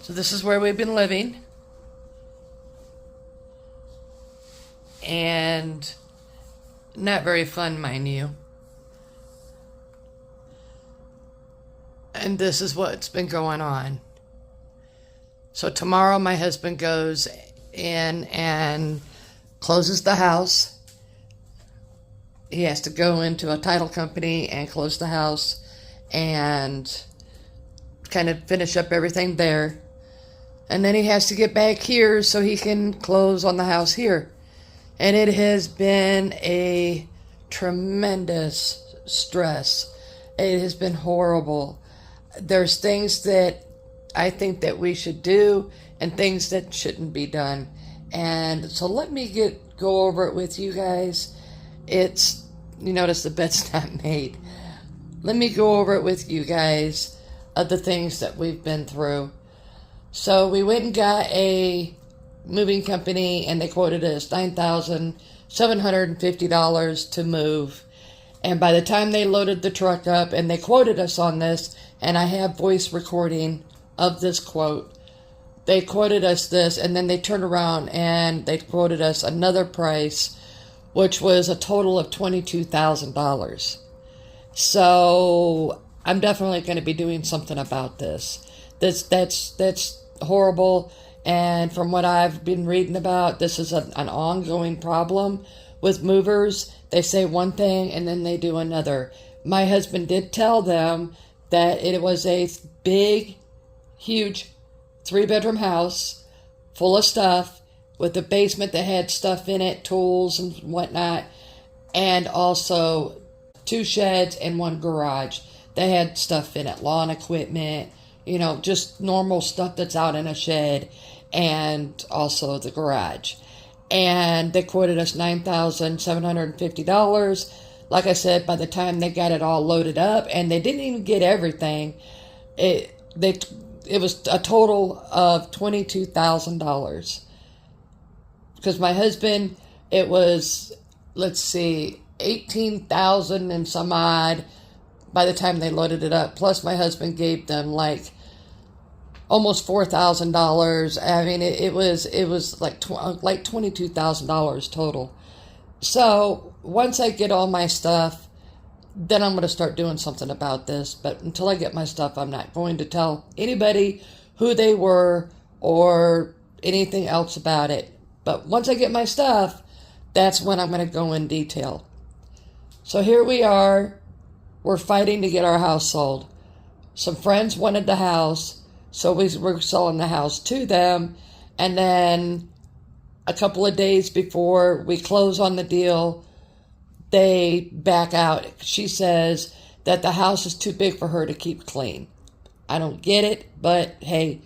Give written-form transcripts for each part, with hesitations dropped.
So this is where we've been living. And not very fun, mind you. And this is what's been going on. So tomorrow my husband goes in and closes the house. He has to go into a title company and close the house and kind of finish up everything there. And then he has to get back here so he can close on the house here. And it has been a tremendous stress. It has been horrible. There's things that I think that we should do and things that shouldn't be done. And so let me go over it with you guys. You notice the bed's not made. Let me go over it with you guys of the things that we've been through. So we went and got a moving company and they quoted us $9,750 to move. And by the time they loaded the truck up and they quoted us on this, and I have voice recording of this quote, they quoted us this and then they turned around and they quoted us another price, which was a total of $22,000. So I'm definitely going to be doing something about this. That's horrible. And from what I've been reading about, this is an ongoing problem with movers. They say one thing and then they do another. My husband did tell them that it was a big, huge 3-bedroom house full of stuff with a basement that had stuff in it, tools and whatnot, and also 2 sheds and 1 garage. They had stuff in it, lawn equipment, just normal stuff that's out in a shed, and also the garage. And they quoted us $9,750. Like I said, by the time they got it all loaded up, and they didn't even get everything, it was a total of $22,000. Because my husband, it was, $18,000 and some odd by the time they loaded it up. Plus my husband gave them almost $4,000. I mean, it was like $22,000 total. So once I get all my stuff, then I'm going to start doing something about this. But until I get my stuff, I'm not going to tell anybody who they were or anything else about it. But once I get my stuff, that's when I'm going to go in detail. So here we are. We're fighting to get our house sold. Some friends wanted the house, so we're selling the house to them. And then a couple of days before we close on the deal, they back out. She says that the house is too big for her to keep clean. I don't get it, but hey,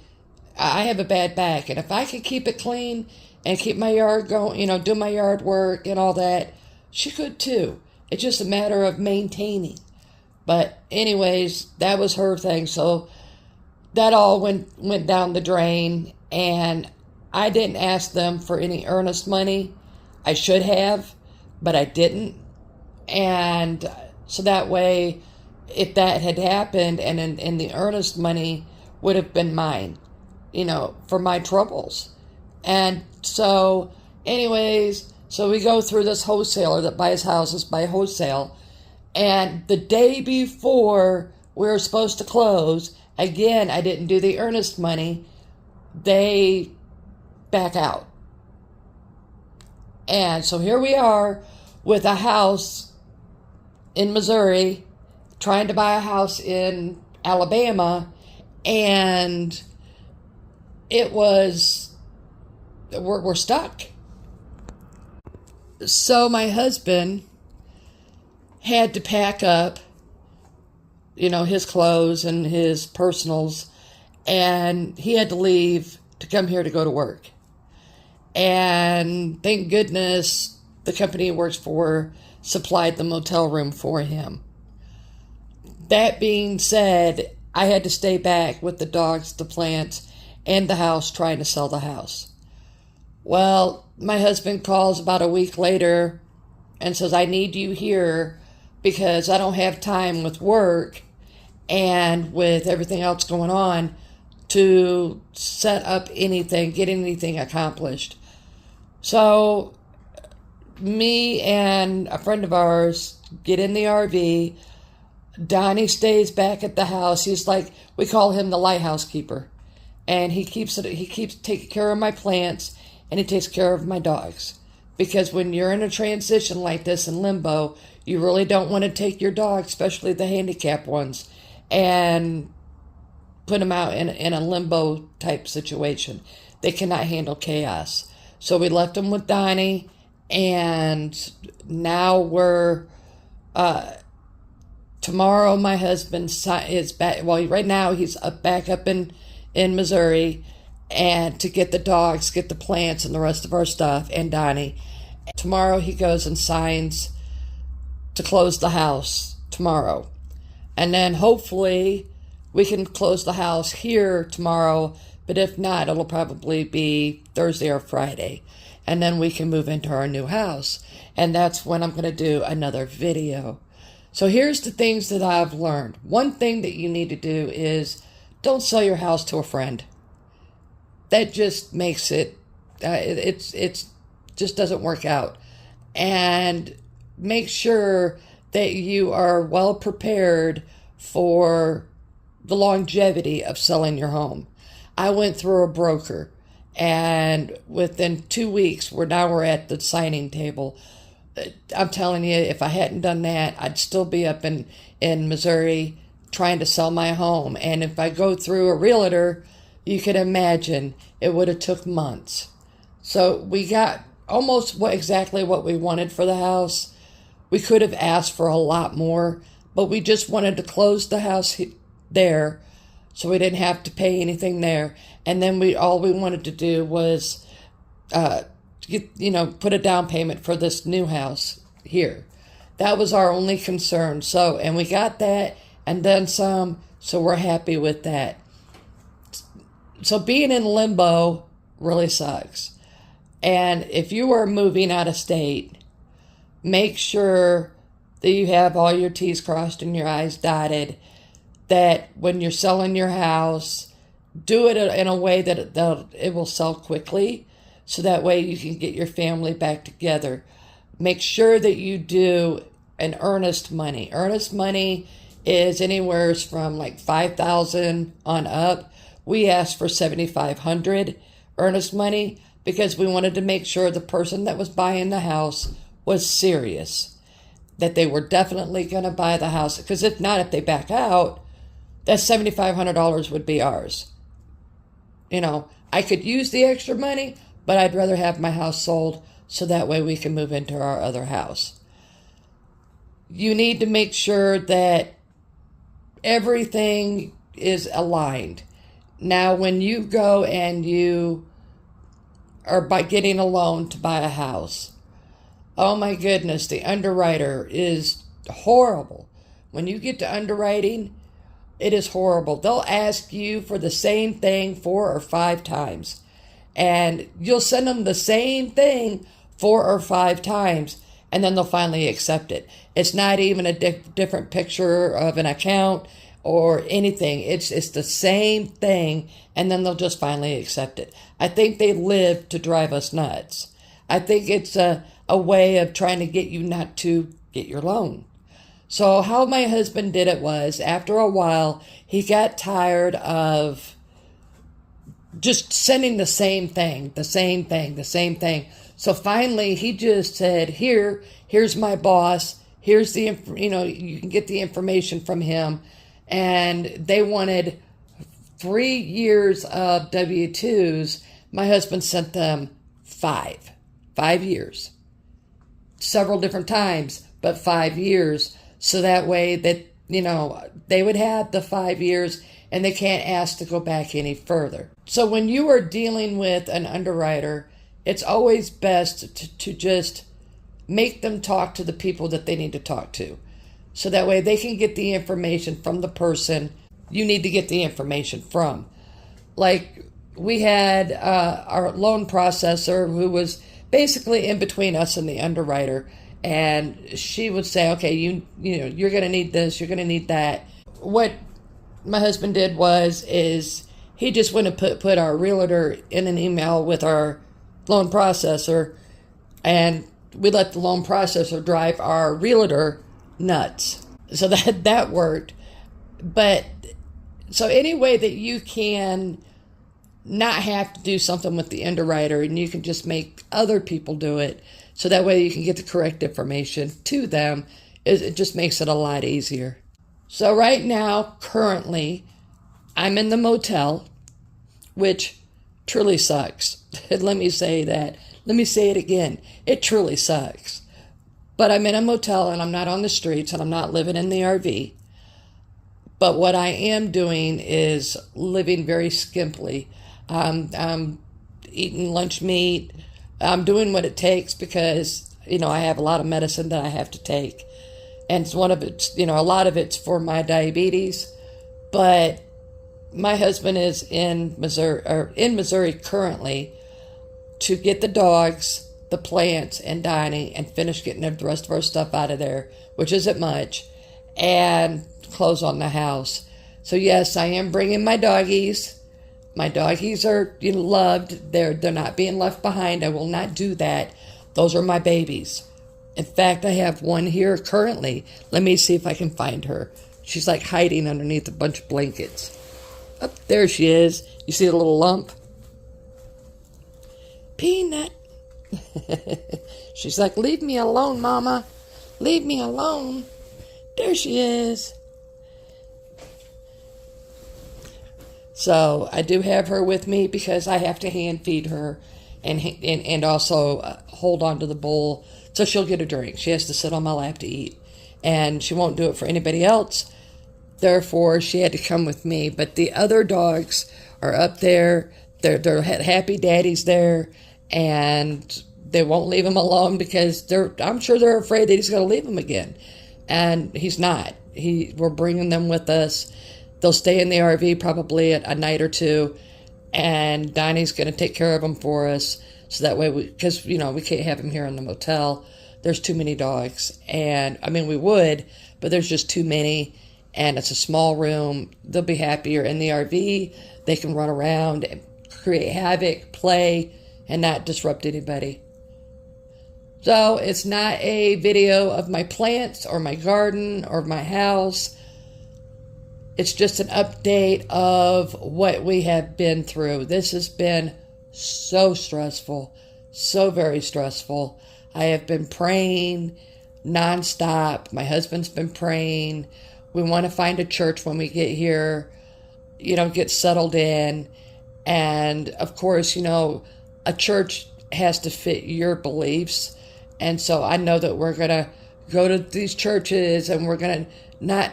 I have a bad back. And if I can keep it clean and keep my yard going, do my yard work and all that, she could too. It's just a matter of maintaining. But anyways, that was her thing. So that all went down the drain, and I didn't ask them for any earnest money. I should have, but I didn't. And so that way, if that had happened, and the earnest money would have been mine, for my troubles. And so anyways, so we go through this wholesaler that buys houses by wholesale. And the day before we were supposed to close, again, I didn't do the earnest money. They back out. And so here we are with a house in Missouri, trying to buy a house in Alabama, and we're stuck. So my husband had to pack up, his clothes and his personals, and he had to leave to come here to go to work. And thank goodness the company he works for supplied the motel room for him. That being said, I had to stay back with the dogs, the plants, and the house trying to sell the house. Well, my husband calls about a week later and says, I need you here because I don't have time with work and with everything else going on to set up anything, get anything accomplished. So me and a friend of ours get in the RV. Donnie stays back at the house. He's like, we call him the lighthouse keeper. And he keeps taking care of my plants, and he takes care of my dogs. Because when you're in a transition like this in limbo, you really don't want to take your dogs, especially the handicapped ones, and put them out in a limbo type situation. They cannot handle chaos. So we left them with Donnie, and now we're, tomorrow my husband is back, well, right now he's back up in Missouri, and to get the dogs, get the plants and the rest of our stuff, and Donnie. Tomorrow he goes and signs to close the house tomorrow. And then hopefully we can close the house here tomorrow, but if not, it'll probably be Thursday or Friday. And then we can move into our new house. And that's when I'm going to do another video. So here's the things that I've learned. One thing that you need to do is don't sell your house to a friend. That just makes it, it's just doesn't work out. And make sure that you are well prepared for the longevity of selling your home. I went through a broker, and within 2 weeks, we're at the signing table. I'm telling you, if I hadn't done that, I'd still be up in Missouri trying to sell my home. And if I go through a realtor, you can imagine it would have took months. So we got almost exactly what we wanted for the house. We could have asked for a lot more, but we just wanted to close the house there so we didn't have to pay anything there. And then all we wanted to do was put a down payment for this new house here. That was our only concern. So, and we got that and then some, so we're happy with that. So being in limbo really sucks. And if you are moving out of state, make sure that you have all your T's crossed and your I's dotted, that when you're selling your house, do it in a way that it will sell quickly, so that way you can get your family back together. Make sure that you do an earnest money. Earnest money is anywhere from like $5,000 on up. We asked for $7,500 earnest money because we wanted to make sure the person that was buying the house was serious, that they were definitely going to buy the house. Because if not, if they back out, that $7,500 would be ours. I could use the extra money, but I'd rather have my house sold so that way we can move into our other house. You need to make sure that everything is aligned. Now, when you go and you are getting a loan to buy a house, oh my goodness, the underwriter is horrible. When you get to underwriting, it is horrible. They'll ask you for the same thing 4 or 5 times. And you'll send them the same thing 4 or 5 times, and then they'll finally accept it. It's not even a different picture of an account or anything. It's the same thing, and then they'll just finally accept it. I think they live to drive us nuts. I think it's a way of trying to get you not to get your loan. So how my husband did it was, after a while, he got tired of just sending the same thing. So finally, he just said, here's my boss. Here's you can get the information from him. And they wanted 3 years of W-2s. My husband sent them 5 years, several different times, but 5 years. So that way that, they would have the 5 years and they can't ask to go back any further. So when you are dealing with an underwriter, it's always best to just make them talk to the people that they need to talk to. So that way they can get the information from the person you need to get the information from. Like we had our loan processor who was basically in between us and the underwriter. And she would say, okay, you're going to need this, you're going to need that. What my husband did is he just went and put our realtor in an email with our loan processor, and we let the loan processor drive our realtor nuts. So that worked. But so any way that you can not have to do something with the underwriter, and you can just make other people do it, so that way you can get the correct information to them, it just makes it a lot easier. So right now, currently, I'm in the motel, which truly sucks. Let me say that. Let me say it again. It truly sucks. But I'm in a motel, and I'm not on the streets, and I'm not living in the RV. But what I am doing is living very skimpily. I'm eating lunch meat. I'm doing what it takes because, I have a lot of medicine that I have to take. And a lot of it's for my diabetes. But my husband is in Missouri currently to get the dogs, the plants, and Donnie, and finish getting the rest of our stuff out of there, which isn't much, and close on the house. So yes, I am bringing my doggies. My doggies are loved. They're not being left behind. I will not do that. Those are my babies. In fact, I have one here currently. Let me see if I can find her. She's like hiding underneath a bunch of blankets. Oh, there she is. You see the little lump? Peanut. She's like, leave me alone, Mama. Leave me alone. There she is. So I do have her with me because I have to hand feed her and also hold on to the bowl so she'll get a drink. She has to sit on my lap to eat. And she won't do it for anybody else. Therefore, she had to come with me. But the other dogs are up there. They're happy daddy's there. And they won't leave him alone because I'm sure they're afraid that he's going to leave them again. And he's not. We're bringing them with us. They'll stay in the RV probably a night or two. And Donnie's going to take care of them for us. So that way, because, we can't have him here in the motel. There's too many dogs. And, we would, but there's just too many. And it's a small room. They'll be happier in the RV. They can run around and create havoc, play, and not disrupt anybody. So it's not a video of my plants or my garden or my house. It's just an update of what we have been through. This has been so stressful, so very stressful. I have been praying nonstop. My husband's been praying. We want to find a church when we get here, get settled in. And of course, a church has to fit your beliefs. And so I know that we're going to go to these churches and we're going to not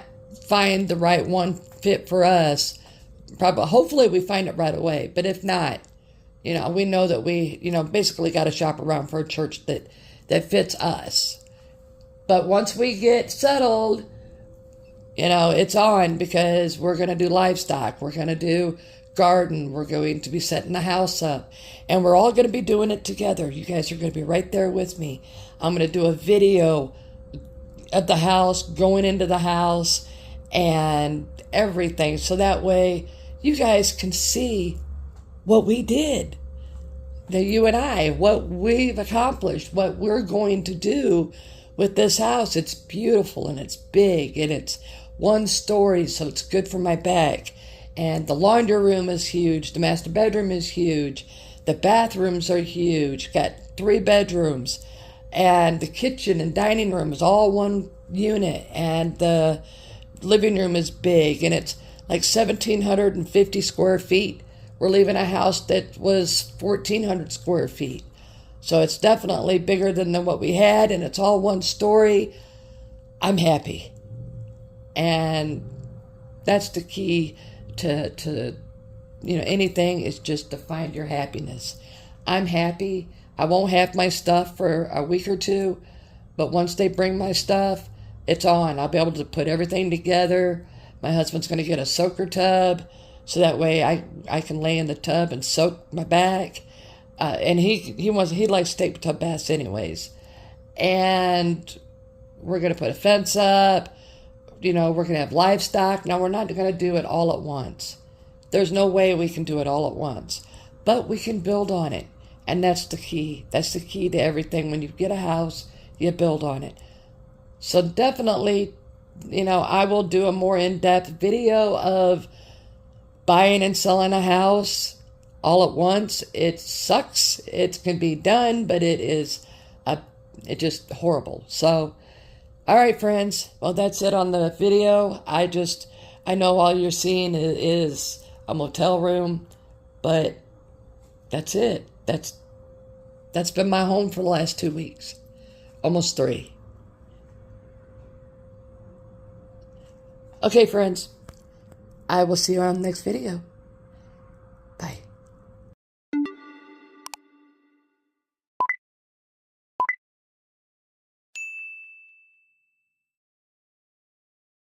find the right one fit for us. Hopefully we find it right away. But if not, we know that we, basically got to shop around for a church that fits us. But once we get settled, it's on because we're going to do livestock. We're going to do garden. We're going to be setting the house up. And we're all going to be doing it together. You guys are going to be right there with me. I'm going to do a video of the house, going into the house, and everything. So that way you guys can see what we did. Now, you and I, what we've accomplished, what we're going to do with this house. It's beautiful and it's big and it's one story, so it's good for my back. And the laundry room is huge. The master bedroom is huge. The bathrooms are huge. Got 3 bedrooms. And the kitchen and dining room is all one unit. And the living room is big. And it's like 1,750 square feet. We're leaving a house that was 1,400 square feet. So it's definitely bigger than what we had. And it's all one story. I'm happy. And that's the key to anything, is just to find your happiness. I'm happy. I won't have my stuff for a week or two, but once they bring my stuff, it's on. I'll be able to put everything together. My husband's going to get a soaker tub, so that way I can lay in the tub and soak my back. And he likes to take tub baths anyways. And we're going to put a fence up. We're going to have livestock. Now, we're not going to do it all at once. There's no way we can do it all at once, but we can build on it. And that's the key. That's the key to everything. When you get a house, you build on it. So definitely, I will do a more in-depth video of buying and selling a house all at once. It sucks. It can be done, but it's just horrible. So, all right, friends. Well, that's it on the video. I know all you're seeing is a motel room, but that's it. That's been my home for the last 2 weeks, almost 3. Okay, friends. I will see you on the next video.